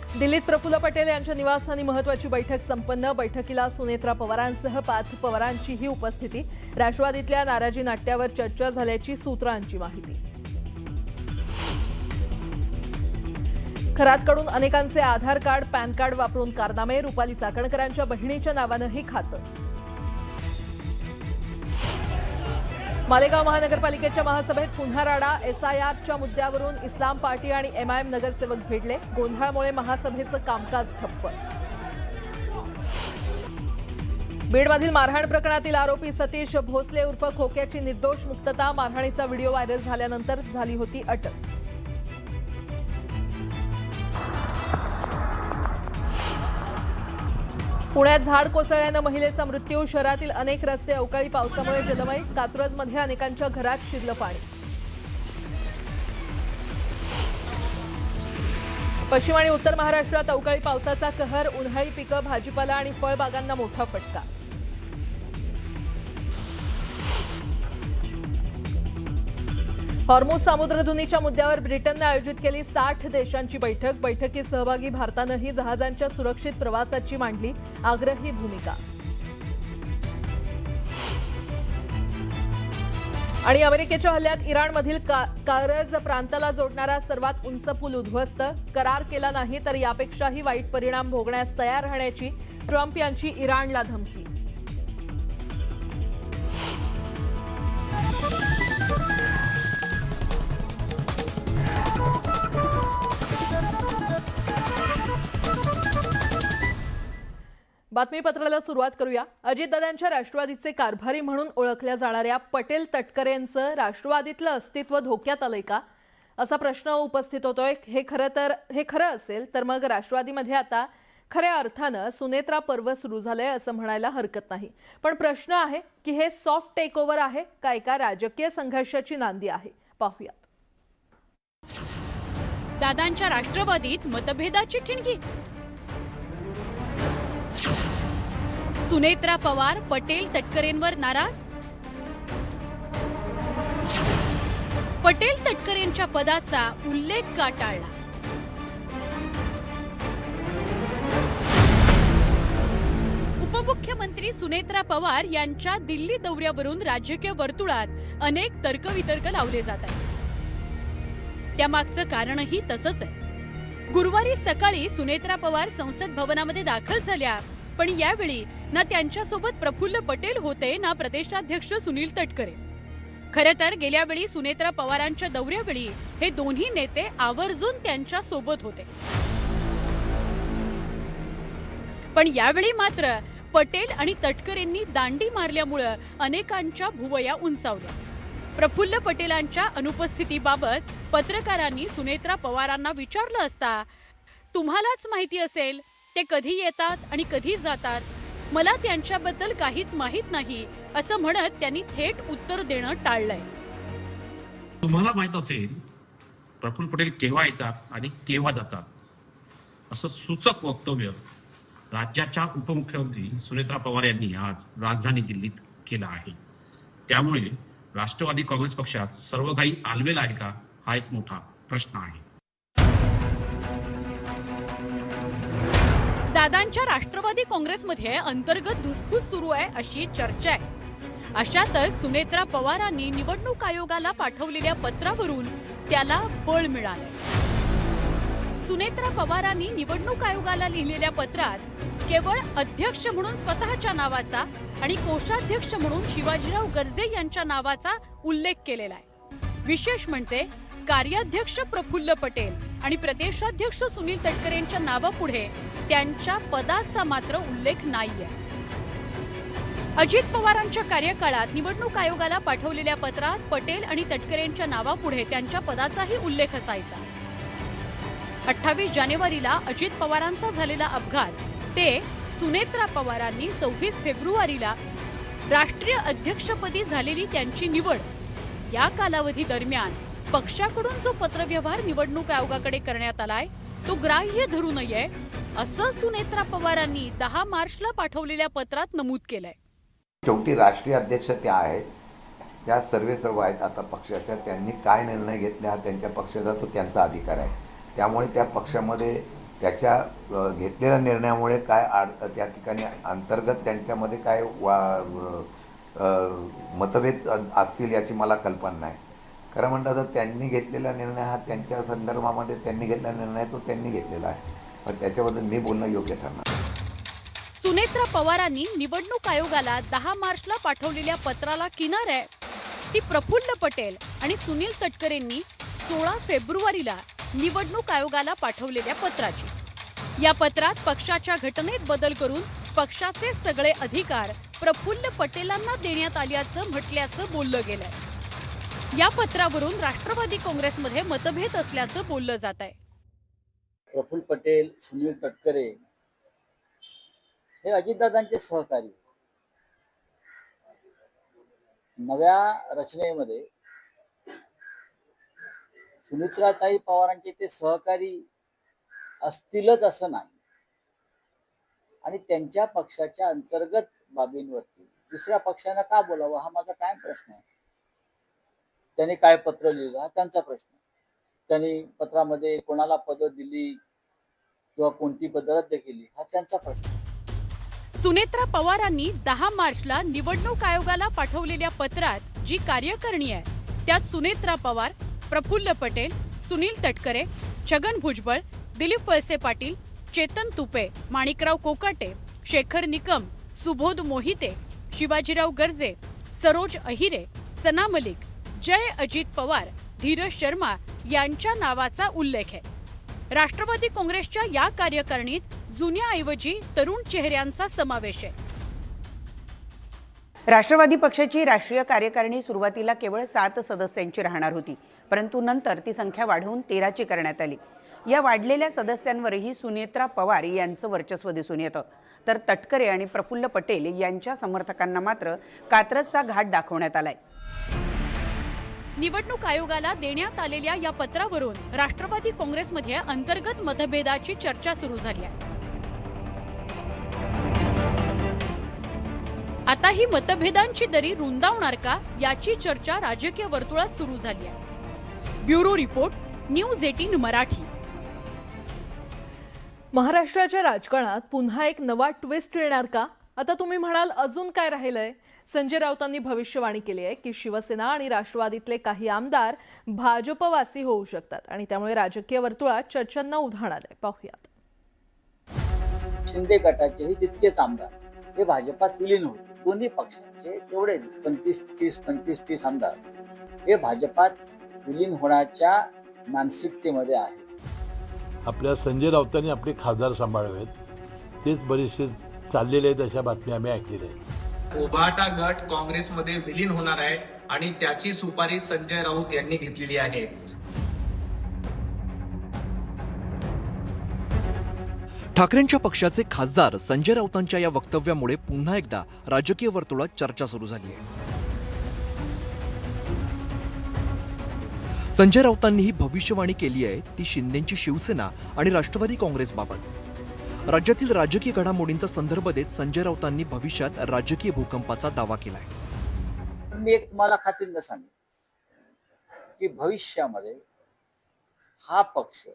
दिल्लीत प्रफुल्ल पटेल यांच्या निवासस्थानी महत्त्वाची बैठक संपन्न। बैठकीला सुनेत्रा पवारांसह पार्थ पवारांचीही उपस्थिती। राष्ट्रवादीतल्या नाराजी नाट्यावर चर्चा झाल्याची सूत्रांची माहिती। खरातकडून अनेकांचे आधार कार्ड, पॅन कार्ड वापरून कारनामे। रुपाली चाकणकरांच्या बहिणीच्या नावानंही खातं। मालेगाव महानगरपालिकेच्या महासभेत पुन्हा राडा। SIRच्या मुद्द्यावरून इस्लाम पार्टी आणि MIM नगरसेवक भिडले। गोंधळामुळे महासभेचं कामकाज ठप्प। बीडमधील मारहाण प्रकरणातील आरोपी सतीश भोसले उर्फ खोक्याची निर्दोष मुक्तता। मारहाणीचा व्हिडिओ व्हायरल झाल्यानंतर झाली होती अटक। पुण्यात झाड कोसळल्यानं महिलेचा मृत्यू। शहरातील अनेक रस्ते अवकाळी पावसामुळे जलमय। कात्रजमध्ये अनेकांच्या घरात शिरलं पाणी। पश्चिम आणि उत्तर महाराष्ट्रात अवकाळी पावसाचा कहर। उन्हाळी पिकं, भाजीपाला आणि फळबागांना मोठा फटका। हॉर्मुझ सामुद्रधुनीच्या मुद्द्यावर ब्रिटनने आयोजित केली 60 देशांची बैठक। बैठकीत सहभागी भारतानंही जहाजांच्या सुरक्षित प्रवासाची मांडली आग्रही भूमिका। आणि अमेरिकेच्या हल्ल्यात इराणमधील कारज प्रांताला जोडणारा सर्वात उंच पूल उद्ध्वस्त। करार केला नाही तर यापेक्षाही वाईट परिणाम भोगण्यास तयार राहण्याची ट्रम्प यांची इराणला धमकी। बातमीपत्राला सुरुवात करूया। अजितदादांच्या राष्ट्रवादीचे कारभारी म्हणून ओळखल्या जाणाऱ्या पटेल तटकरेंचं राष्ट्रवादीतलं अस्तित्व धोक्यात आलंय का, असा प्रश्न उपस्थित होतोय। हे खरं असेल तर मग राष्ट्रवादीमध्ये आता खऱ्या अर्थानं सुनेत्रा पर्व सुरू झालंय असं म्हणायला हरकत नाही। पण प्रश्न आहे की हे सॉफ्ट टेकओव्हर आहे का एका राजकीय संघर्षाची नांदी आहे? पाहूयात। दादांच्या राष्ट्रवादीत मतभेदाची ठिणगी। सुनेत्रा पवार पटेल तटकरेंवर नाराज। पटेल तटकरेंच्या पदाचा उल्लेख का टाळला? उपमुख्यमंत्री सुनेत्रा पवार यांच्या दिल्ली दौऱ्यावरून राजकीय वर्तुळात अनेक तर्कवितर्क लावले जात आहेत। त्यामागचं कारणही तसंच आहे। गुरुवारी सकाळी सुनेत्रा पवार संसद भवनामध्ये दाखल झाल्या, पण यावेळी ना त्यांच्यासोबत प्रफुल्ल पटेल होते ना प्रदेशाध्यक्ष सुनील तटकरे। खरे तर गेल्या वेळी सुनेत्रा पवारांच्या दौऱ्यावेळी हे दोन्ही नेते आवर्जून त्यांच्या सोबत होते, पण यावेळी मात्र पटेल आणि तटकरेंनी दांडी मारल्यामुळे अनेकांच्या भुवया उंचावल्या। प्रफुल्ल पटेलांच्या अनुपस्थितीबाबत पत्रकारांनी सुनेत्रा पवारांना विचारलं असता तुम्हालाच माहिती असेल ते कधी येतात आणि कधी जातात, मला त्यांच्याबद्दल काहीच माहित नाही असं म्हणत त्यांनी थेट उत्तर देणं टाळलंय। तुम्हाला माहित असेल प्रफुल्ल पटेल केव्हा येतात आणि केव्हा जातात, असं सूचक वक्तव्य राज्याच्या उपमुख्यमंत्री सुनेत्रा पवार यांनी आज राजधानी दिल्लीत केलं आहे। त्यामुळे राष्ट्रवादी काँग्रेस पक्षात सर्व काही आलबेल आहे का, हा एक मोठा प्रश्न आहे। दादांच्या राष्ट्रवादी काँग्रेसमध्ये अंतर्गत धुसफूस सुरू आहे अशी चर्चा आहे। अशातच सुनेत्रा पवारांनी निवडणूक आयोगाला पाठवलेल्या पत्रावरून त्याला बळ मिळालंय। सुनेत्रा पवारांनी निवडणूक आयोगाला लिहिलेल्या पत्रात केवळ अध्यक्ष म्हणून स्वतःच्या नावाचा आणि कोषाध्यक्ष म्हणून शिवाजीराव गर्जे यांच्या नावाचा उल्लेख केलेला आहे। विशेष म्हणजे कार्याध्यक्ष प्रफुल्ल पटेल आणि प्रदेशाध्यक्ष सुनील तटकरेंच्या नावापुढे त्यांच्या पदाचा मात्र उल्लेख नाहीये। अजित पवारांच्या कार्यकाळात निवडणूक आयोगाला पाठवलेल्या पत्रात पटेल आणि तटकरेंच्या नावापुढे त्यांच्या पदाचाही उल्लेख असायचा। 28 जानेवारीला अजित पवारांचा झालेला अपघात ते सुनेत्रा पवारांनी 26 फेब्रुवारीला राष्ट्रीय अध्यक्षपदी झालेली त्यांची निवड, या कालावधी दरम्यान पक्षाकडून जो पत्रव्यवहार निवडणूक आयोगाकडे करण्यात आलाय तो ग्राह्य धरू नये असं सुनेत्रा पवारांनी 10 मार्चला पाठवलेल्या पत्रात नमूद केलंय। शेवटी राष्ट्रीय अध्यक्ष त्या आहेत, त्या सर्व आहेत आता पक्षाच्या। त्यांनी काय निर्णय घेतला त्यांच्या पक्षाचा तो त्यांचा अधिकार आहे। त्यामुळे त्या पक्षामध्ये त्याच्या घेतलेल्या निर्णयामुळे काय त्या ठिकाणी अंतर्गत त्यांच्यामध्ये काय मतभेद असतील याची मला कल्पना नाही. खरं म्हणलं तर त्यांनी घेतलेला निर्णय हा त्यांच्या संदर्भामध्ये त्यांनी घेतलेला निर्णय तो त्यांनी घेतलेला आहे, पण त्याच्याबद्दल मी बोलणं योग्य ठरणार. सुनेत्रा पवारांनी निवडणूक आयोगाला 10 मार्चला पाठवलेल्या पत्राला किनार आहे ती प्रफुल्ल पटेल आणि सुनील तटकरेंनी 16 फेब्रुवारीला निवडणूक आयोगाला पाठवलेल्या पत्राची. या पत्रात पक्षाच्या घटनेत बदल करून पक्षाचे सगळे अधिकार प्रफुल्ल पटेलांना देण्यात आल्याचं म्हटल्याचं बोललं गेलंय. या पत्रावरून राष्ट्रवादी काँग्रेसमध्ये मतभेद असल्याचं बोललं जात आहे. प्रफुल्ल पटेल, सुनील तटकरे हे अजितदादांचे सहकारी. नव्या रचनेमध्ये सुनेत्राताई पवारांचे ते सहकारी असतीलच असं नाही, आणि त्यांच्या पक्षाच्या अंतर्गत बाबींवरती दुसऱ्या पक्षानं का बोलावं हा माझा काय प्रश्न आहे. त्यांनी काय पत्र लिहिलं हा त्यांचा प्रश्न. त्यांनी पत्रामध्ये कोणाला पदं दिली किंवा कोणती पदं रद्द केली हा त्यांचा प्रश्न. सुनेत्रा पवारांनी 10 मार्चला निवडणूक आयोगाला पाठवलेल्या पत्रात जी कार्यकारिणी आहे त्यात सुनेत्रा पवार, प्रफुल्ल पटेल, सुनील तटकरे, छगन भुजबळ, दिलीप वळसे पाटील, चेतन तुपे, माणिकराव कोकाटे, शेखर निकम, सुबोध मोहिते, शिवाजीराव गर्जे, सरोज अहिरे, सना मलिक, जय अजित पवार, धीरज शर्मा यांच्या नावाचा उल्लेख आहे. राष्ट्रवादी काँग्रेसच्या या कार्यकारिणीत जुन्याऐवजी तरुण चेहऱ्यांचा समावेश आहे. राष्ट्रवादी पक्षाची राष्ट्रीय कार्यकारिणी सुरुवातीला केवळ 7 सदस्यांची राहणार होती, परंतु नंतर ती संख्या वाढवून 13ची करण्यात आली. या वाढलेल्या सदस्यांवरही सुनेत्रा पवार यांचं वर्चस्व दिसून येतं, तर तटकरे आणि प्रफुल्ल पटेल यांच्या समर्थकांना मात्र कात्रजचा घाट दाखवण्यात आलाय. निवडणूक आयोगाला देण्यात आलेल्या या पत्रावरून राष्ट्रवादी काँग्रेसमध्ये अंतर्गत मतभेदाची चर्चा सुरू झाली आहे. आता ही मतभेदांची दरी रुंदावणार का याची चर्चा राजकीय वर्तुळात सुरू झाली आहे. Bureau report, news 18 Marathi. महाराष्ट्राच्या राजकारणात पुन्हा एक नवा ट्विस्ट येणार का? आता तुम्ही म्हणाल अजून काय राहिलंय? संजय राऊतांनी भविष्यवाणी केली आहे की शिवसेना आणि राष्ट्रवादीतले काही आमदार भाजपवासी होऊ शकतात आणि त्यामुळे राजकीय वर्तुळात चर्चांना उधाण आलंय. पाहूयात. शिंदे गटाचेही तितकेच आमदार हे भाजपात विलीन होते. दोन्ही पक्षांचे तेवढे 25-30 आमदार हे भाजपात विलीन होण्याच्या मानसिकतेमध्ये आहेत. आपल्या संजय राऊतांनी आपले खासदार सांभाळावेत, तेच बरेचसे चाललेले आहेत अशा बातम्या आम्ही ऐकलेल्या आहेत. उभाटा गट काँग्रेसमध्ये विलीन होणार आहे आणि त्याची सुपारी संजय राऊत यांनी घेतलेली आहे. ठाकरेंच्या पक्षाचे खासदार संजय राऊतांच्या या वक्तव्यामुळे पुन्हा एकदा राजकीय वर्तुळात चर्चा सुरू झाली आहे. संजय राऊतांनी ही भविष्यवाणी केली आहे ती शिंदेची शिवसेना आणि राष्ट्रवादी काँग्रेसबाबत. राज्यातील राजकीय घडामोडींचा संदर्भ देत संजय राऊतांनी भविष्यात राजकीय भूकंपाचा दावा केलाय. मी एक तुम्हाला खात्रीनं सांगेन की भविष्यामध्ये हा पक्ष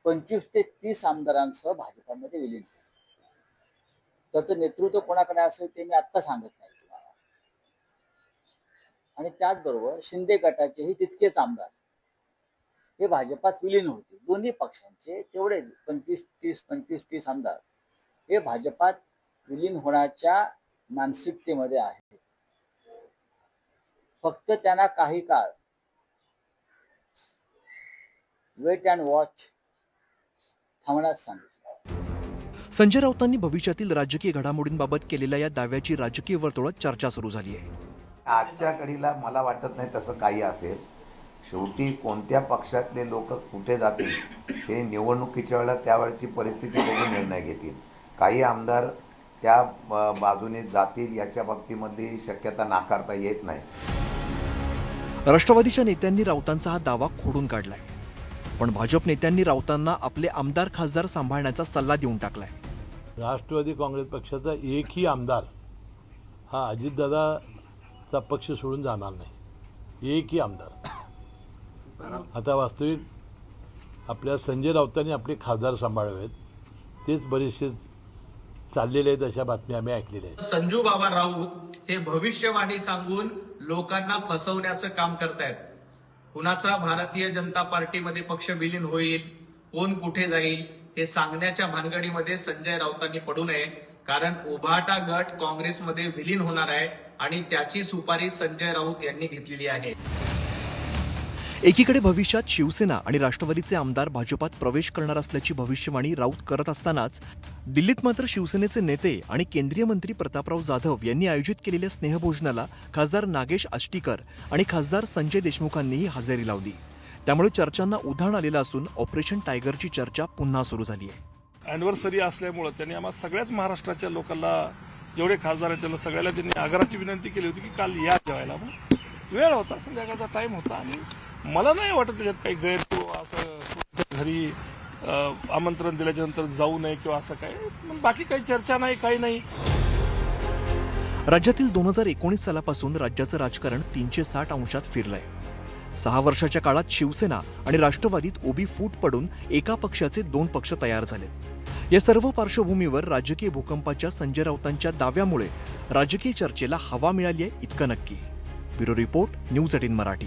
25 ते 30 आमदारांसह भाजपामध्ये विलीन होईल. त्याचं नेतृत्व कोणाकडे असेल ते मी आत्ता सांगत नाही तुम्हाला. आणि त्याचबरोबर शिंदे गटाचेही तितकेच आमदार हे भाजपात विलीन होते. दोन्ही पक्षांचे तेवढे 25-30 आमदार हे भाजपात विलीन होण्याच्या मानसिकतेमध्ये आहेत. फक्त त्यांना काही काळ वेट अँड वॉच थांबण्यास सांगितलं. संजय राऊतांनी भविष्यातील राजकीय घडामोडींबाबत केलेल्या या दाव्याची राजकीय वर्तुळात चर्चा सुरू झाली आहे. आजच्या घडीला मला वाटत नाही तसं काही असेल. शेवटी कोणत्या पक्षातले लोक कुठे जातील हे निवडणुकीच्या वेळेला त्यावेळची परिस्थिती बघून निर्णय घेतील. काही आमदार त्या बाजूने जातील याच्या बाबतीमधली शक्यता नाकारता येत नाही. राष्ट्रवादीच्या नेत्यांनी राऊतांचा हा दावा खोडून काढलाय, पण भाजप नेत्यांनी राऊतांना आपले आमदार खासदार सांभाळण्याचा सल्ला देऊन टाकलाय. राष्ट्रवादी काँग्रेस पक्षाचा एकही आमदार हा अजितदादाचा पक्ष सोडून जाणार नाही. एकही आमदार. आता वास्तविक आपल्या संजय राऊतांनी आपले खासदार सांभाळावेत, तेच बरेचसे चाललेले आहेत अशा बातम्या आम्ही ऐकलेल्या आहेत. संजू बाबा राऊत हे भविष्यवाणी सांगून लोकांना फसवण्याचं काम करतायत. कुणाचा भारतीय जनता पार्टीमध्ये पक्ष विलीन होईल, कोण कुठे जाईल हे सांगण्याच्या भानगडीमध्ये संजय राऊतांनी पडू नये, कारण उभाटा गट काँग्रेसमध्ये विलीन होणार आहे आणि त्याची सुपारी संजय राऊत यांनी घेतलेली आहे. एकीकडे भविष्यात शिवसेना आणि राष्ट्रवादीचे आमदार भाजपात प्रवेश करणार असल्याची भविष्यवाणी राऊत करत असतानाच दिल्लीत मात्र शिवसेनेचे नेते आणि केंद्रीय मंत्री प्रतापराव जाधव यांनी आयोजित केलेल्या स्नेहभोजनाला खासदार नागेश आष्टीकर आणि खासदार संजय देशमुखांनीही हजेरी लावली. त्यामुळे चर्चांना उधाण आलेलं असून ऑपरेशन टायगरची चर्चा पुन्हा सुरू झाली आहे. अॅनिव्हर्सरी असल्यामुळं त्यांनी आम्हाला सगळ्याच महाराष्ट्राच्या लोकांना, जेवढे खासदार आहेत त्यांना सगळ्याला त्यांनी आग्रहाची विनंती केली होती की काल या जेवायला. वेळ होता, संध्याकाळचा टाइम होता आणि मला नाही वाटत त्याच्यात काही गैर असं घरी आमंत्रण दिल्याच्यानंतर जाऊ नये किंवा असं काय. बाकी काही चर्चा नाही, काही नाही. राज्यातील 2019 सालापासून राज्याचं राजकारण 360 अंशात फिरलंय. 6 वर्षाच्या काळात शिवसेना आणि राष्ट्रवादीत उभी फूट पडून एका पक्षाचे 2 पक्ष तयार झाले. या सर्व पार्श्वभूमीवर राजकीय भूकंपाच्या संजय राऊतांच्या दाव्यामुळे राजकीय चर्चेला हवा मिळाली आहे इतकं नक्की. Bureau report, news 18 Marathi.